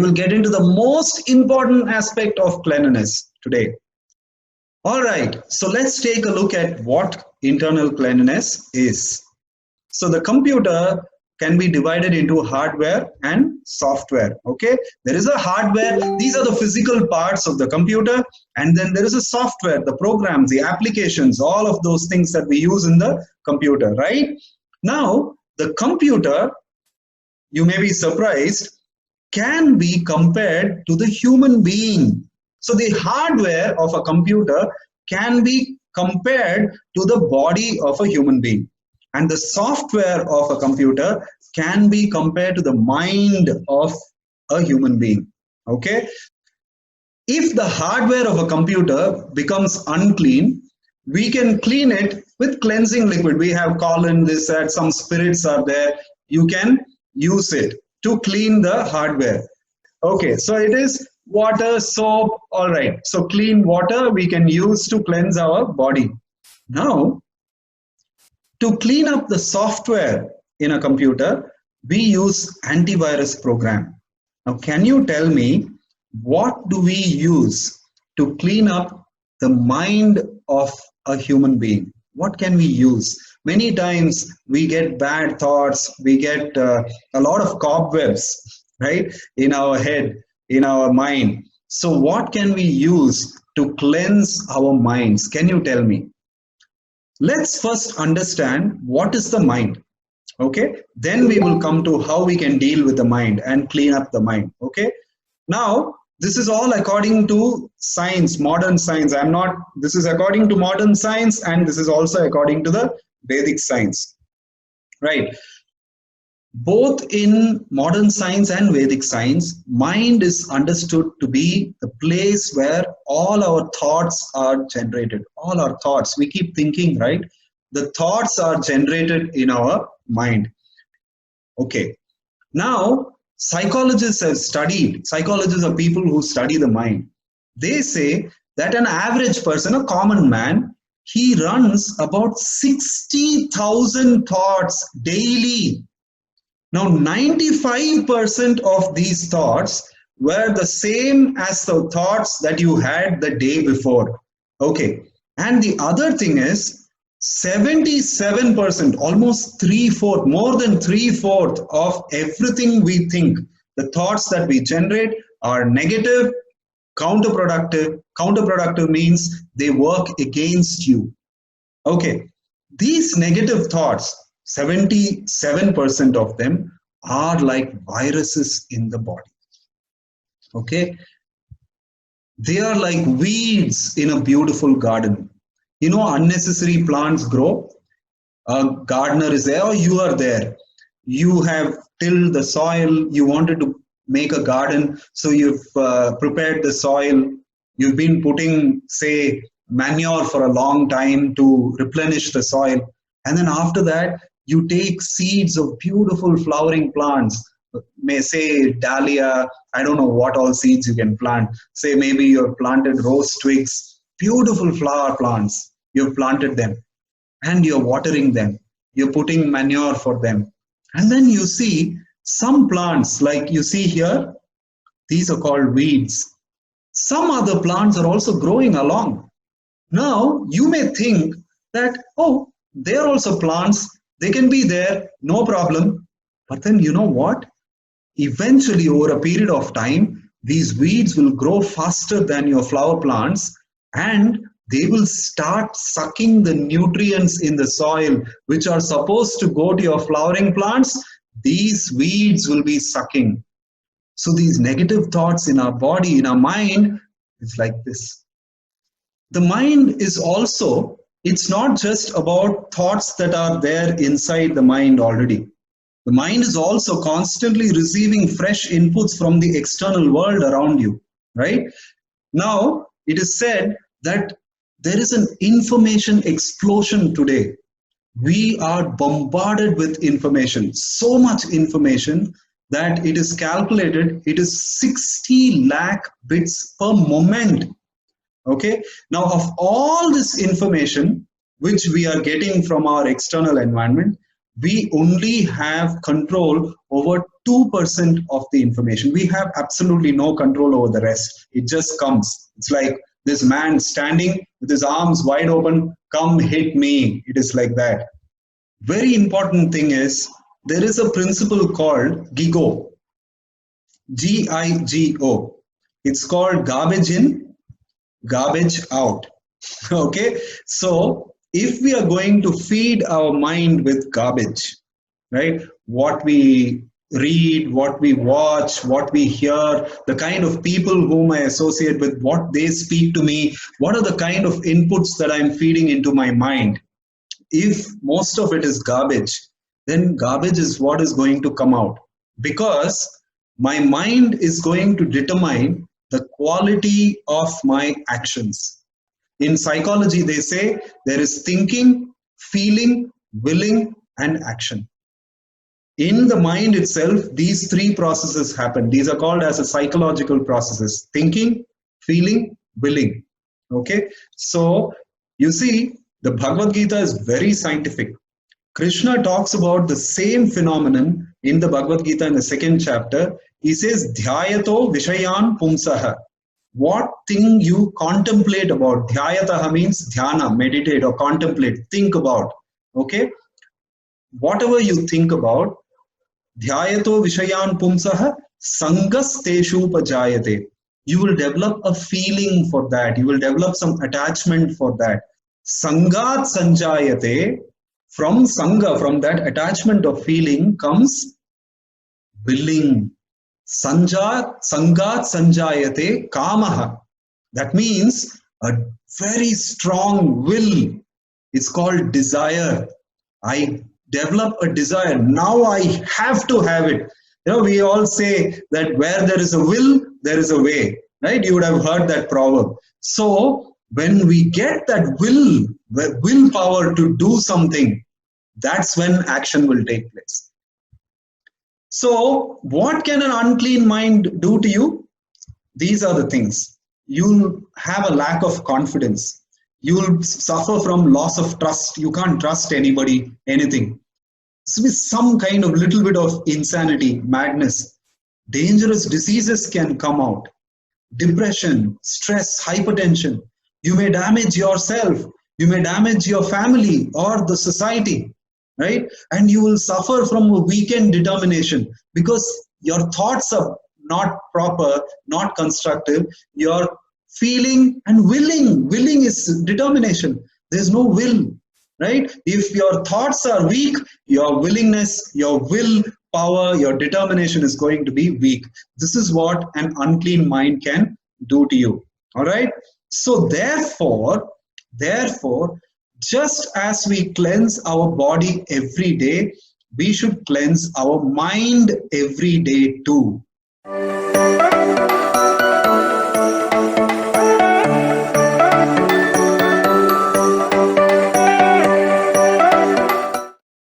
will get into the most important aspect of cleanliness today. All right, so let's take a look at what internal cleanliness is. So the computer can be divided into hardware and software. Okay, there is a hardware, these are the physical parts of the computer, and then there is a software, the programs, the applications, all of those things that we use in the computer, right? Now, the computer, you may be surprised, can be compared to the human being. So the hardware of a computer can be compared to the body of a human being. And the software of a computer can be compared to the mind of a human being. Okay? If the hardware of a computer becomes unclean, we can clean it with cleansing liquid. We have colon, this, that, some spirits are there. You can use it to clean the hardware. Okay, so it is water, soap, all right. So clean water we can use to cleanse our body. Now, to clean up the software in a computer, we use antivirus program. Now, can you tell me what do we use to clean up the mind of a human being? What can we use? Many times we get bad thoughts, we get a lot of cobwebs, right, in our head, in our mind. So what can we use to cleanse our minds? Can you tell me? Let's first understand what is the mind. Okay, then we will come to how we can deal with the mind and clean up the mind. Okay, now this is all according to science, modern science. This is according to modern science, and this is also according to the Vedic science, right? Both in modern science and Vedic science, mind is understood to be the place where all our thoughts are generated. All our thoughts, we keep thinking, right? The thoughts are generated in our mind. Okay. Now, psychologists are people who study the mind. They say that an average person, a common man, he runs about 60,000 thoughts daily. Now, 95% of these thoughts were the same as the thoughts that you had the day before. Okay. And the other thing is, 77%, almost 3/4, more than 3/4 of everything we think, the thoughts that we generate are negative, counterproductive. Counterproductive means they work against you. Okay, these negative thoughts, 77% of them are like viruses in the body. Okay, they are like weeds in a beautiful garden. You know, unnecessary plants grow. A gardener is there, or you are there. You have tilled the soil. You wanted to make a garden, so you've prepared the soil. You've been putting, say, manure for a long time to replenish the soil. And then after that, you take seeds of beautiful flowering plants. May say dahlia, I don't know what all seeds you can plant. Say maybe you've planted rose twigs, beautiful flower plants. You've planted them and you're watering them. You're putting manure for them. And then you see some plants, like you see here, these are called weeds. Some other plants are also growing along. Now, you may think that, oh, they're also plants. They can be there, no problem. But then you know what? Eventually, over a period of time, these weeds will grow faster than your flower plants, and they will start sucking the nutrients in the soil, which are supposed to go to your flowering plants. These weeds will be sucking. So these negative thoughts in our body, in our mind, is like this. The mind is also, it's not just about thoughts that are there inside the mind already. The mind is also constantly receiving fresh inputs from the external world around you, right? Now, it is said that there is an information explosion today. We are bombarded with information, so much information that it is calculated, it is 60 lakh bits per moment. Okay, now of all this information which we are getting from our external environment, we only have control over 2% of the information. We have absolutely no control over the rest. It just comes. It's like this man standing with his arms wide open, come hit me. It is like that. Very important thing is there is a principle called GIGO, GIGO. It's called garbage in, garbage out. Okay, so if we are going to feed our mind with garbage, right, what we read, what we watch, what we hear, the kind of people whom I associate with, what they speak to me, what are the kind of inputs that I'm feeding into my mind, if most of it is garbage, then garbage is what is going to come out, because my mind is going to determine the quality of my actions. In psychology, they say there is thinking, feeling, willing, and action. In the mind itself, these three processes happen. These are called as a psychological processes: thinking, feeling, willing. Okay, so you see, the Bhagavad Gita is very scientific. Krishna talks about the same phenomenon in the Bhagavad Gita in the second chapter. He says, Dhyayato Vishayan Pumsaha. What thing you contemplate about. Dhyayataha means dhyana, meditate or contemplate, think about. Okay? Whatever you think about, Dhyayato Vishayan Pumsaha Sangas Teshu Pajayate. You will develop a feeling for that. You will develop some attachment for that. Sangat Sanjayate. From Sangha, from that attachment of feeling comes willing. Sangat Sanjayate Kamaha. That means a very strong will. It's called desire. I develop a desire. Now I have to have it. You know, we all say that where there is a will, there is a way. Right? You would have heard that proverb. So when we get that willpower to do something, that's when action will take place. So what can an unclean mind do to you? These are the things. You'll have a lack of confidence. You'll suffer from loss of trust. You can't trust anybody, anything. So with some kind of little bit of insanity, madness, dangerous diseases can come out. Depression, stress, hypertension. You may damage yourself. You may damage your family or the society, right? And you will suffer from a weakened determination because your thoughts are not proper, not constructive. You're feeling and willing. Willing is determination. There's no will, right? If your thoughts are weak, your willingness, your will power, your determination is going to be weak. This is what an unclean mind can do to you. All right. So therefore, just as we cleanse our body every day, we should cleanse our mind every day too.